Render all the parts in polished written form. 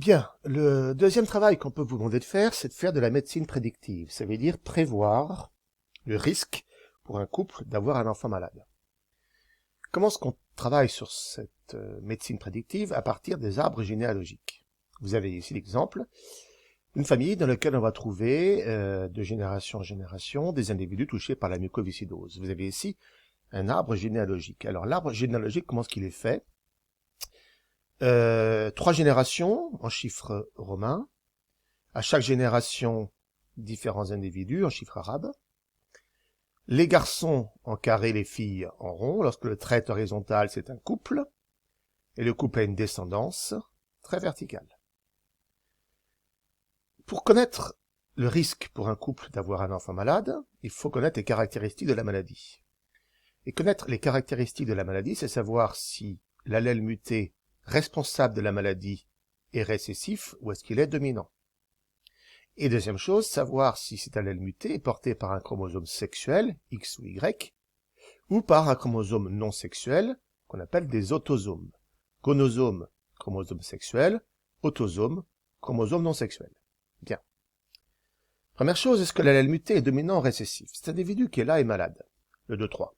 Bien, le deuxième travail qu'on peut vous demander de faire, c'est de faire de la médecine prédictive. Ça veut dire prévoir le risque pour un couple d'avoir un enfant malade. Comment est-ce qu'on travaille sur cette médecine prédictive? À partir des arbres généalogiques. Vous avez ici l'exemple d'une famille dans laquelle on va trouver de génération en génération des individus touchés par la mucoviscidose. Vous avez ici un arbre généalogique. Alors l'arbre généalogique, comment est-ce qu'il est fait? 3 générations en chiffres romains, à chaque génération différents individus en chiffres arabes, les garçons en carré, les filles en rond, lorsque le trait est horizontal c'est un couple, et le couple a une descendance très verticale. Pour connaître le risque pour un couple d'avoir un enfant malade, il faut connaître les caractéristiques de la maladie. Et connaître les caractéristiques de la maladie, c'est savoir si l'allèle muté responsable de la maladie est récessif ou est-ce qu'il est dominant. Et deuxième chose, savoir si cet allèle muté est porté par un chromosome sexuel, X ou Y, ou par un chromosome non sexuel, qu'on appelle des autosomes. Gonosome, chromosome sexuel, autosome, chromosome non sexuel. Bien. Première chose, est-ce que l'allèle muté est dominant ou récessif? Cet individu qui est là est malade. Le 2-3.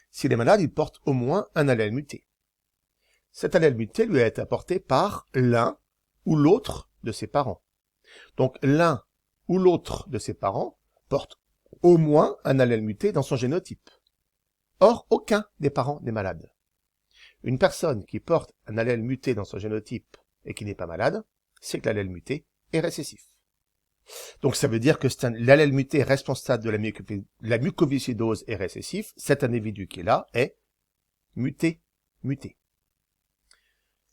S'il est malade, il porte au moins un allèle muté. Cet allèle muté lui a été apporté par l'un ou l'autre de ses parents. Donc l'un ou l'autre de ses parents porte au moins un allèle muté dans son génotype. Or, aucun des parents n'est malade. Une personne qui porte un allèle muté dans son génotype et qui n'est pas malade, c'est que l'allèle muté est récessif. Donc ça veut dire que l'allèle muté responsable de la mucoviscidose est récessif, cet individu qui est là est muté.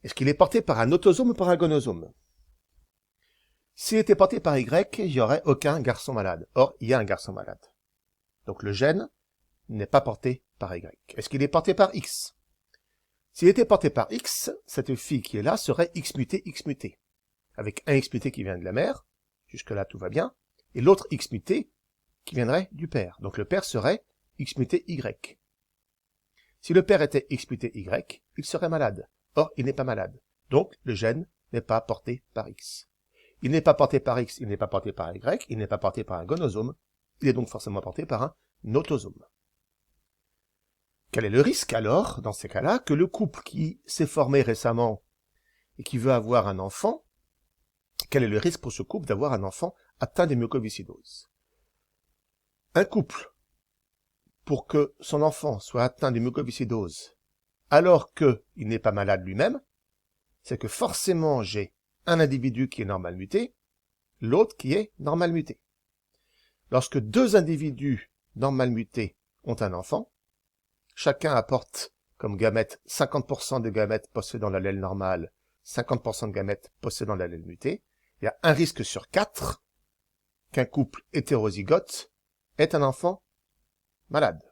Est-ce qu'il est porté par un autosome ou par un gonosome? S'il était porté par Y, il n'y aurait aucun garçon malade. Or, il y a un garçon malade. Donc le gène n'est pas porté par Y. Est-ce qu'il est porté par X? S'il était porté par X, cette fille qui est là serait X muté, avec un X muté qui vient de la mère, jusque-là tout va bien, et l'autre X muté qui viendrait du père. Donc le père serait X muté Y. Si le père était X muté Y, il serait malade. Or, il n'est pas malade. Donc le gène n'est pas porté par X. Il n'est pas porté par X, il n'est pas porté par Y, il n'est pas porté par un gonosome, il est donc forcément porté par un autosome. Quel est le risque alors, dans ces cas-là, que le couple qui s'est formé récemment et qui veut avoir un enfant, quel est le risque pour ce couple d'avoir un enfant atteint de mucoviscidose? Un couple, pour que son enfant soit atteint de mucoviscidose, alors qu'il n'est pas malade lui-même, c'est que forcément j'ai un individu qui est normal muté, l'autre qui est normal muté. Lorsque deux individus normal mutés ont un enfant, chacun apporte comme gamète 50% de gamètes possédant l'allèle normal, 50% de gamètes possédant l'allèle muté. Il y a un risque sur 4 qu'un couple hétérozygote ait un enfant malade.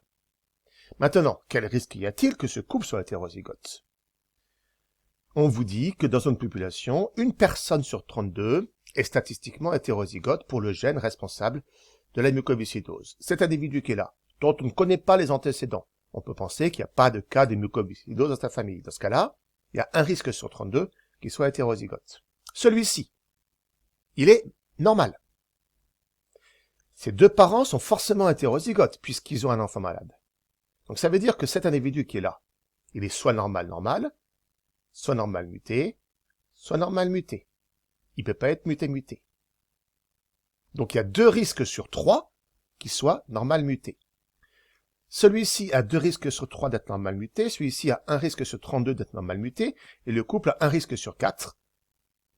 Maintenant, quel risque y a-t-il que ce couple soit hétérozygote? On vous dit que dans une population, une personne sur 32 est statistiquement hétérozygote pour le gène responsable de la mucoviscidose. Cet individu qui est là, dont on ne connaît pas les antécédents, on peut penser qu'il n'y a pas de cas de mucoviscidose dans sa famille. Dans ce cas-là, il y a un risque sur 32 qu'il soit hétérozygote. Celui-ci, il est normal. Ses deux parents sont forcément hétérozygotes puisqu'ils ont un enfant malade. Donc ça veut dire que cet individu qui est là, il est soit normal, soit normal muté, soit normal muté. Il ne peut pas être muté. Donc il y a 2 risques sur 3 qui soient normal muté. Celui-ci a 2 risques sur 3 d'être normal muté, celui-ci a 1 risque sur 32 d'être normal muté, et le couple a 1 risque sur 4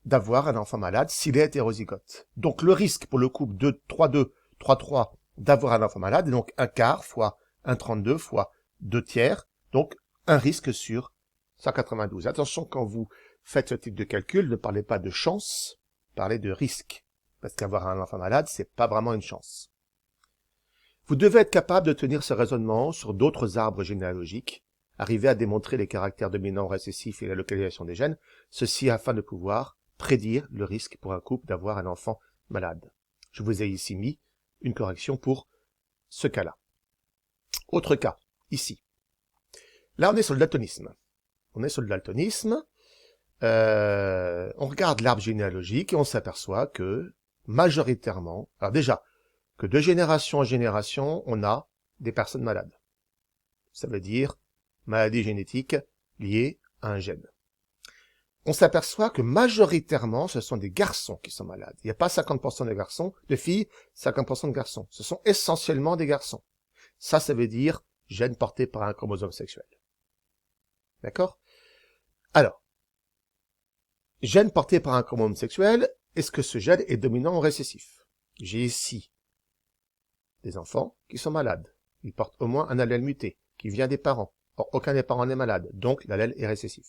d'avoir un enfant malade s'il est hétérozygote. Donc le risque pour le couple 3-2, 3-3 d'avoir un enfant malade est donc 1/4 fois 1/32 fois 2/3, donc un risque sur 192. Attention, quand vous faites ce type de calcul, ne parlez pas de chance, parlez de risque. Parce qu'avoir un enfant malade, c'est pas vraiment une chance. Vous devez être capable de tenir ce raisonnement sur d'autres arbres généalogiques, arriver à démontrer les caractères dominants récessifs et la localisation des gènes, ceci afin de pouvoir prédire le risque pour un couple d'avoir un enfant malade. Je vous ai ici mis une correction pour ce cas-là. Autre cas, ici. Là, on est sur le daltonisme. On regarde regarde l'arbre généalogique et on s'aperçoit que, majoritairement, alors déjà, que de génération en génération, on a des personnes malades. Ça veut dire maladie génétique liée à un gène. On s'aperçoit que majoritairement, ce sont des garçons qui sont malades. Il n'y a pas 50% de garçons, de filles, 50% de garçons. Ce sont essentiellement des garçons. Ça veut dire gène porté par un chromosome sexuel. D'accord? Alors, gène porté par un chromosome sexuel, est-ce que ce gène est dominant ou récessif? J'ai ici des enfants qui sont malades. Ils portent au moins un allèle muté, qui vient des parents. Or, aucun des parents n'est malade, donc l'allèle est récessif.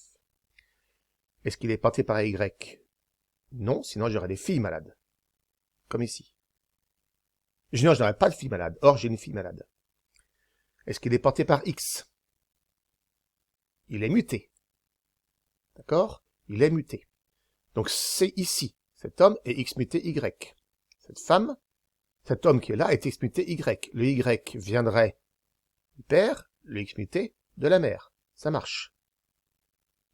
Est-ce qu'il est porté par Y? Non, sinon j'aurais des filles malades. Comme ici. Sinon, je n'aurais pas de fille malade. Or, j'ai une fille malade. Est-ce qu'il est porté par X? Il est muté. D'accord? Il est muté. Donc, c'est ici. Cet homme est X muté Y. Cette femme, cet homme qui est là est X muté Y. Le Y viendrait du père, le X muté de la mère. Ça marche.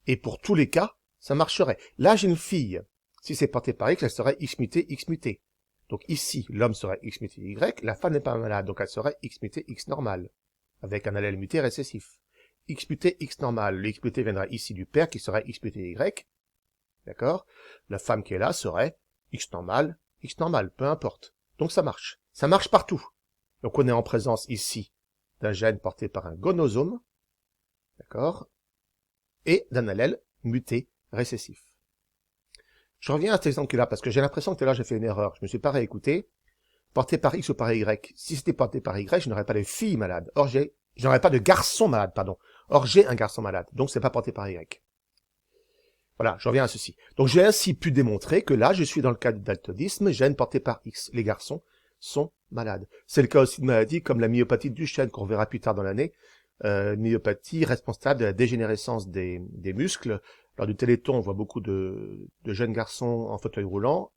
Et pour tous les cas, ça marcherait. Là, j'ai une fille. Si c'est porté par X, elle serait X muté, X muté. Donc ici, l'homme serait X muté Y, la femme n'est pas malade, donc elle serait X muté, X normal, avec un allèle muté récessif. X muté, X normal, le X muté viendra ici du père, qui serait X muté Y, d'accord? La femme qui est là serait X normal, peu importe. Donc ça marche. Ça marche partout. Donc on est en présence ici d'un gène porté par un gonosome, d'accord? Et d'un allèle muté récessif. Je reviens à cet exemple-là parce que j'ai l'impression que tout à l'heure j'ai fait une erreur. Je me suis pas réécouté. Porté par X ou par Y. Si c'était porté par Y, je n'aurais pas de filles malades. Or, je n'aurais pas de garçons malades, pardon. Or, j'ai un garçon malade. Donc, c'est pas porté par Y. Voilà, je reviens à ceci. Donc, j'ai ainsi pu démontrer que là, je suis dans le cas du daltonisme, gène porté par X. Les garçons sont malades. C'est le cas aussi de maladies comme la myopathie de Duchenne qu'on verra plus tard dans l'année. Myopathie responsable de la dégénérescence des muscles. Lors du Téléthon, on voit beaucoup de jeunes garçons en fauteuil roulant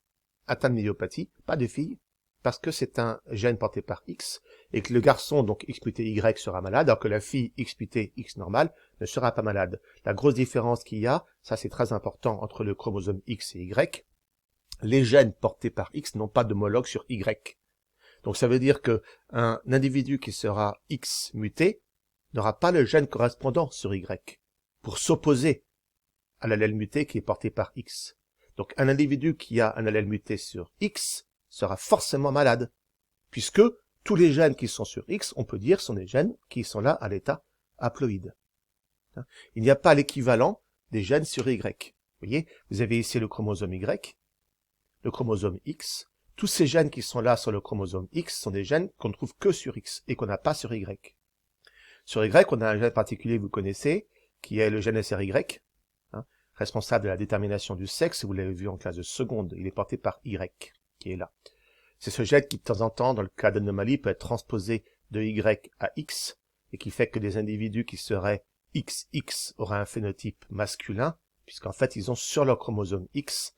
atteints de myopathie, pas de filles, parce que c'est un gène porté par X, et que le garçon, donc X muté Y, sera malade, alors que la fille X muté X normal ne sera pas malade. La grosse différence qu'il y a, ça c'est très important, entre le chromosome X et Y, les gènes portés par X n'ont pas d'homologue sur Y. Donc ça veut dire que un individu qui sera X muté n'aura pas le gène correspondant sur Y, pour s'opposer à l'allèle muté qui est porté par X. Donc un individu qui a un allèle muté sur X sera forcément malade, puisque tous les gènes qui sont sur X, on peut dire, sont des gènes qui sont là à l'état haploïde. Il n'y a pas l'équivalent des gènes sur Y. Vous voyez, vous avez ici le chromosome Y, le chromosome X. Tous ces gènes qui sont là sur le chromosome X sont des gènes qu'on ne trouve que sur X et qu'on n'a pas sur Y. Sur Y, on a un gène particulier, vous connaissez, qui est le gène SRY, responsable de la détermination du sexe, vous l'avez vu en classe de seconde, il est porté par Y, qui est là. C'est ce gène qui, de temps en temps, dans le cas d'anomalie, peut être transposé de Y à X, et qui fait que des individus qui seraient XX auraient un phénotype masculin, puisqu'en fait, ils ont sur leur chromosome X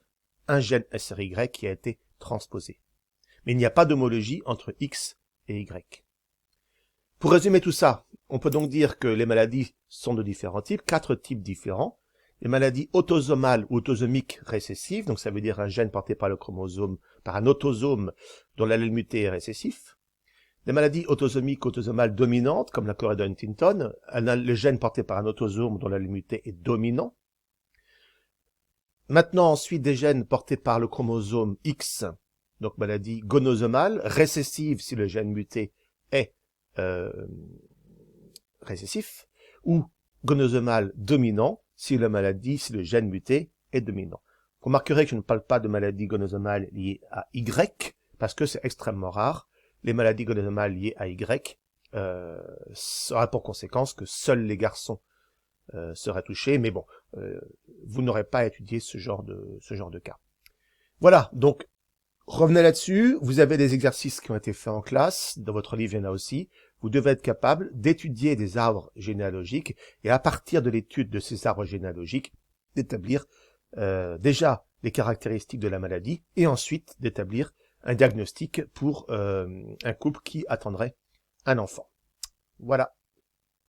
un gène SRY qui a été transposé. Mais il n'y a pas d'homologie entre X et Y. Pour résumer tout ça, on peut donc dire que les maladies sont de différents types, 4 types différents. Les maladies autosomales ou autosomiques récessives, donc ça veut dire un gène porté par le chromosome, par un autosome dont l'allèle muté est récessif. Des maladies autosomiques, autosomales dominantes, comme la choroïde de Huntington, le gène porté par un autosome dont l'allèle muté est dominant. Maintenant, ensuite, des gènes portés par le chromosome X, donc maladie gonosomale, récessive si le gène muté est récessif, ou gonosomale dominant, si le gène muté est dominant. Vous remarquerez que je ne parle pas de maladies gonosomales liées à Y, parce que c'est extrêmement rare. Les maladies gonosomales liées à Y aura pour conséquence que seuls les garçons seraient touchés, mais bon, vous n'aurez pas à étudier ce genre de cas. Voilà, donc revenez là-dessus, vous avez des exercices qui ont été faits en classe, dans votre livre il y en a aussi. Vous devez être capable d'étudier des arbres généalogiques et à partir de l'étude de ces arbres généalogiques, d'établir déjà les caractéristiques de la maladie et ensuite d'établir un diagnostic pour un couple qui attendrait un enfant. Voilà.